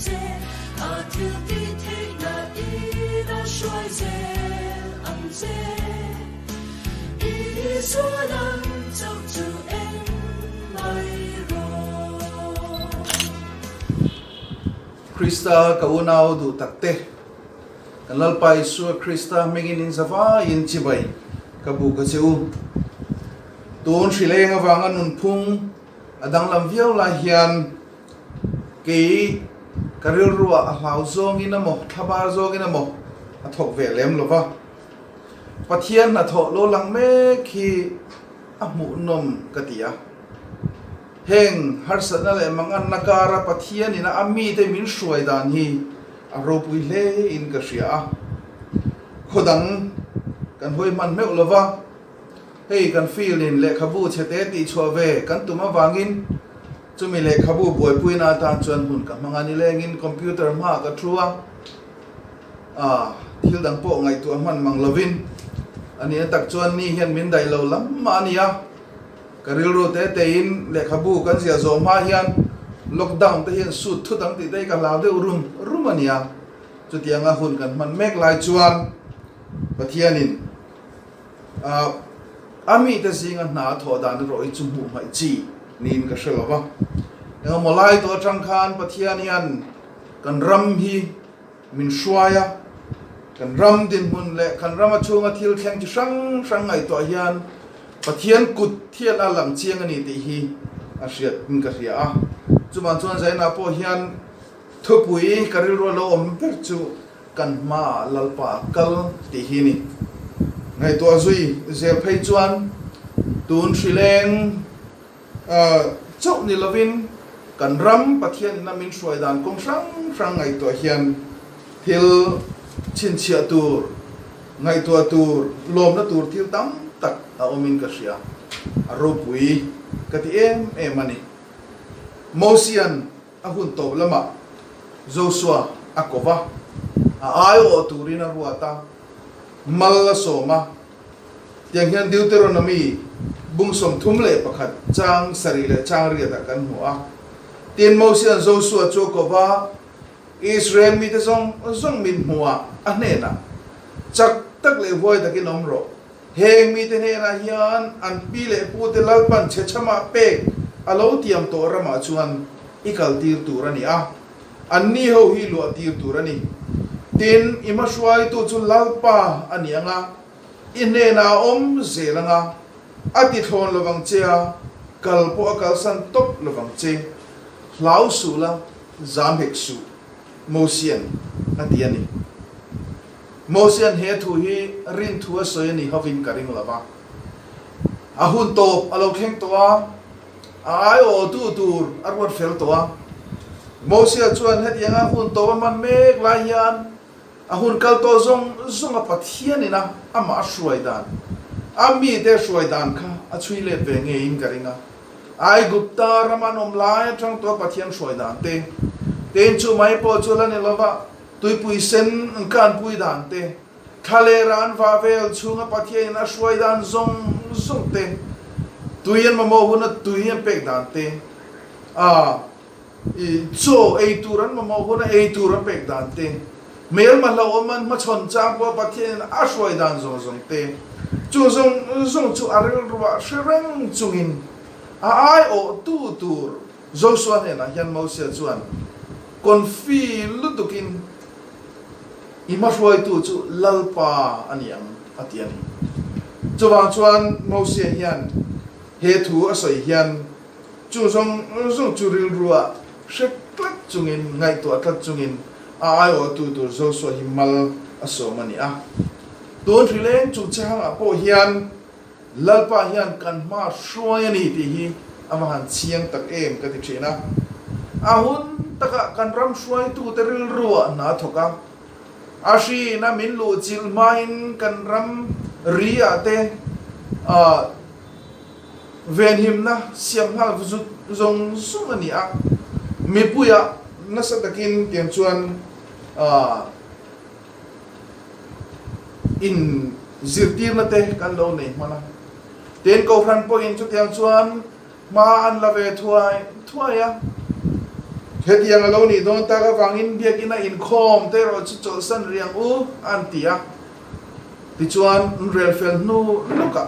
chế à thiếu tí thế là ý đã xoay dễ ăn dễ ý xua lăng châu chú em mai rồi Krista kaunau du takte kanal pai su Krista mengin in zawa in chibai kabu ka cheu tun shileng awang nun phung adang lam viau la hian ki karil ruwa a hlau zong in amo thabar zong in amo a thok ve lem lova pathian na tho lo lang me khi a mu nom katia heng harsana le mangan nakara pathian ina ami te min shruai dan hi aro pui le in ka ria khodang kan hoi man me lova hei kan feel in le khabu chete ti chove kan tuma wangin chumi le khabu boi puina ta chuan hun ka mangani lengin computer ma ka thua thil dang po ngai tu man mang lovin ani tak chuan ni hian min dai lo lam ma ania karil ro te te in le khabu kan sia zo ma hian lockdown te hian su thu dang ti dai ka la de rum ania chu tianga hun kan man mek lai chuan pathianin ami te singa na tho dan ro I chu mu mai chi nin ka shelawa eng molai to tang khan pathianian kan ram hi min shwaya kan ram din mun le kan ram achunga thil thleng chi sang ngai to hian pathian kut thian alam chiang ani ti hi a hriat in ka ria a chuman chuan zaina po hian thupui karil ro lo om per chu kan ma lalpa kal ti hi ni ngai to zui zel phei chuan tun shileng chok ni lovin kan ram pathian na min shruai dan kong sang ngai to hian thil chin chia tur ngai to tur lom na tur thil tam tak a omin ka ria aro pui ka ti em ani mosian a hun to lama Joshua akova ayo turina ruata mal soma tiang hian Deuteronomy bungsom thumle pakhat chang sari le chang ria da kan hua tin mosian Joshua chokova Israel mi te zong min hua anena chak tak le voi da ki nomro heng mi te ne na hian an pi le pu te lalpan chechama pe alo tiam to rama chuan ikal tir turani a anni ho hi lo tir turani tin ima shwai tu chu lalpa anianga inne na om zelanga ati thon lawang chea kalpo akal san top lawang che hlau sula zam hek su mosian atiani mosian he thu hi rin thu soyani havin karing lava ahun top alo theng towa ai o tu tur arwat fel towa mosia chuan hetianga hun to man mek la hian ahun kal to zong a pathian ina ama shruai dan ami te shruai dan kha a chui le ve nge in karinga ai gupta ramanom lai tang to pathian shruai dan te ten chu mai po chu la ne lova tui pui sen kan pui dan te khale ran va vel chunga pathian a shruai dan zong te tuyen ma mo huna tuyen pek dan te cho ei turan ma mo huna ei turan pek dan te mel ma lo man ma chon chang po pathian a shruai dan zong te chu zong chu aril ruwa shreng chungin ai o tu tur Joshua ne na hian Moses chuan konfi lutukin ima shruai tu chu lalpa aniang atiani chuwang chuan Moses hian he thu asoi hian chu zong chu ril ruwa sheklat chungin ngai to atlat chungin ai o tu tur Joshua himal asomani a don rileng chu chang a po hian lalpa hian kan ma shruai ani ti hi amahan chiang tak em ka ti thina ahun taka kan ram shruai tu teril ruwa na thoka ashi na min lu chil main kan ram ria te ven him na siam hal vuzut zong sumani a mi puya nasatakin tiang chuan in zirtir na te kan lo nei mana ten ko fran po in chu tiang chuan ma an la ve thuai ya hết yang alo ni don ta ka wangin biak ina in khom te ro chu chol san riang u an tia ti chuan rel fel nu loka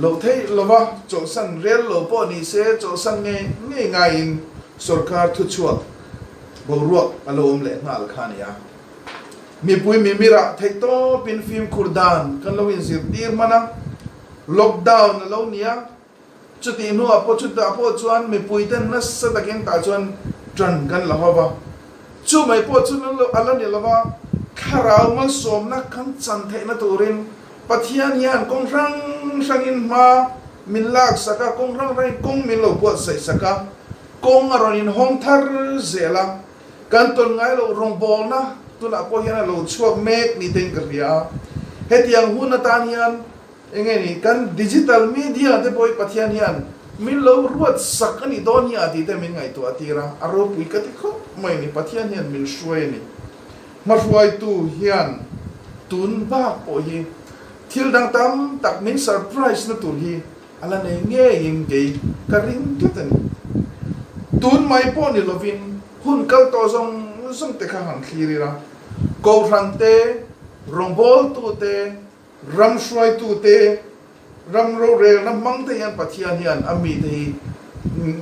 lo thei lova chol san rel lo po ni se chol san nge ngai in sarkar thu chuak bo ruak alo le ngal khania mi pui mi mira thei to pin film kurdan kan lo in zir tir mana lockdown lo nia chuti nu apo chuta apo chuan mi pui ten na sa takin ta chuan tran kan la hawa chu mai po chu lo ala ni lawa kharau mal som na kan chan thei na turin pathian yan kong rang in ma min lak saka kong rang kong min lo po sai saka kong aron in hong thar zela kan ton ngai lo rong bol na tuna po hian lo chuak mek ni ten ka ria hetiang hun na tan hian engeni kan digital media te poi pathian hian min lo ruat sakani don hi ati te min ngai to atira aro pui ka ti kho mai ni pathian hian min shwe ni ma shwai tu hian tun ba po hi thil dang tam tak min surprise na tur hi ala ne nge ing ge ka ring tu tan tun mai po ni lovin hun kal to zong te kha han khiri ra ko rang te rombol tu te ram shwai tu te ram ro re ram mang te yan pathian hian ami te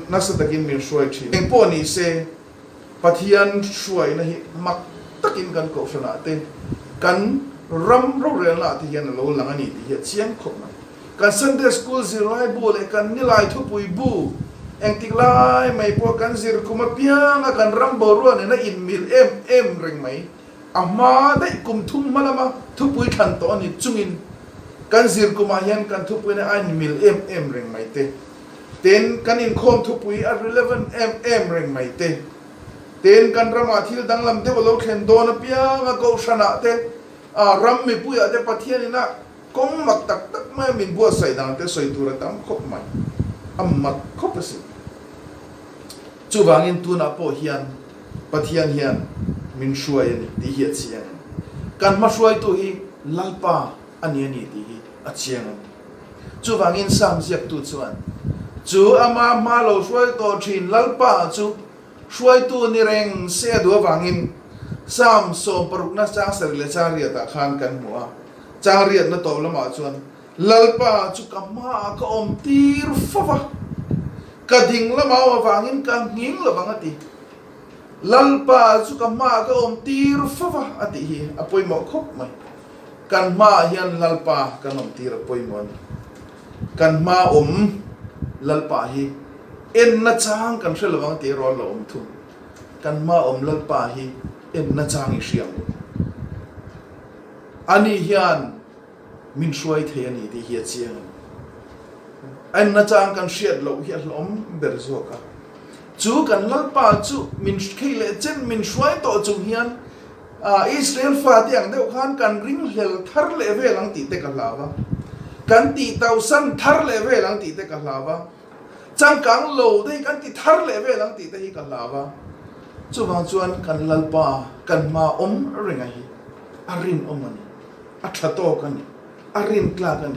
nasa takin min shwai thi eng po ni se pathian shwai na hi mak takin kan ko shana te kan ram ro re na ti hian lo lang ani ti hi chiang khop na kan Sunday school zilai bu le kan nilai thu pui bu eng tik lai mai po kan zir kuma piang kan ram bo ro ne na in mil em reng mai ama dai kum thum malama thu pui khan to ani chungin kan zir kuma hian kan thu pui na an mil em reng mai te ten kan in khom thu pui a 11 em reng mai te ten kan rama thil danglam te lo khen do na piang a ko shana te a ram mi pui a te pathian ina kong mak tak ma min bua sai dang te soi tur tam khop mai ammat khop si chu wangin tu na po hian pathian hian min shuai ani ti hi chiang kan ma shuai tu hi lalpa ani ti hi a chiang chu wangin sam ziak tu chuan chu ama ma lo shuai to thin lalpa chu shuai tu ni reng se do wangin sam so paruk na chang ser le charia ta khan kan muwa chariat na to lama chuan lalpa chu kama ka om tir fawa kading lama wa wangin ka nging la bangati lalpa chu kama ka om tir fawa ati hi apoi mo khop mai kan ma hian lalpa kan om tir apoi mon kan ma lalpa hi en na chang kan hrel wang ti ro lo om thu kan ma lalpa hi en na chang i hriam ani hian min shuai the ani ti hi chiang an na chang kan hriat lo hi hlom ber zoka chu kan lalpa chu min khile chen min shuai to chung hian Israel fa tiang deuh khan kan ring hlel thar le ve lang ti te ka hlawa kan ti tausan thar le ve lang ti te ka hlawa chang kang lo dei kan ti thar le ve lang ti te hi ka hlawa chu wang chuan kan lalpa kan ma ring a hi arin ani a thato kan arin kla kan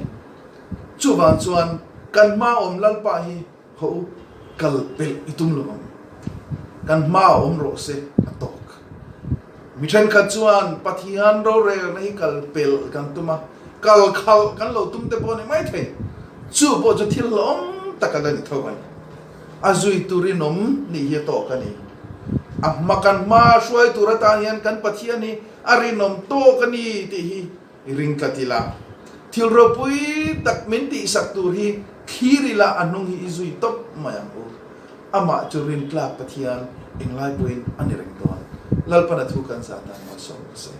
chu wang chuan kan ma lalpa hi ho kal pel itum lo kan ma ro se atok mi then kha chuan pathian ro re nei kal pel kan tuma kal khal kan lo tum te bo ne mai the chu bo cho thil lom takada ni thoban azui turinom ni hi to kani makan ma shuai turata hian kan pathian ni arinom to kani ti hi ring katila thil ro pui tak min ti sak tur hi khirila anung hi izui top mayam u ama churin kla pathian inglai buin anireng don lalpana thu kan sa ta ma so se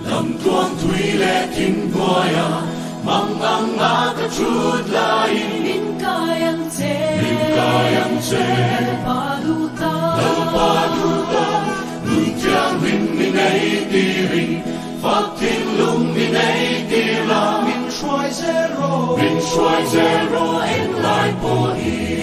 lam tuang thui le tin boya mang ang nga ka chut lai min kayang che pa du ta nun tiang min nei ti ring phát thiên lung min nei ti la min shuai zero in lai po hi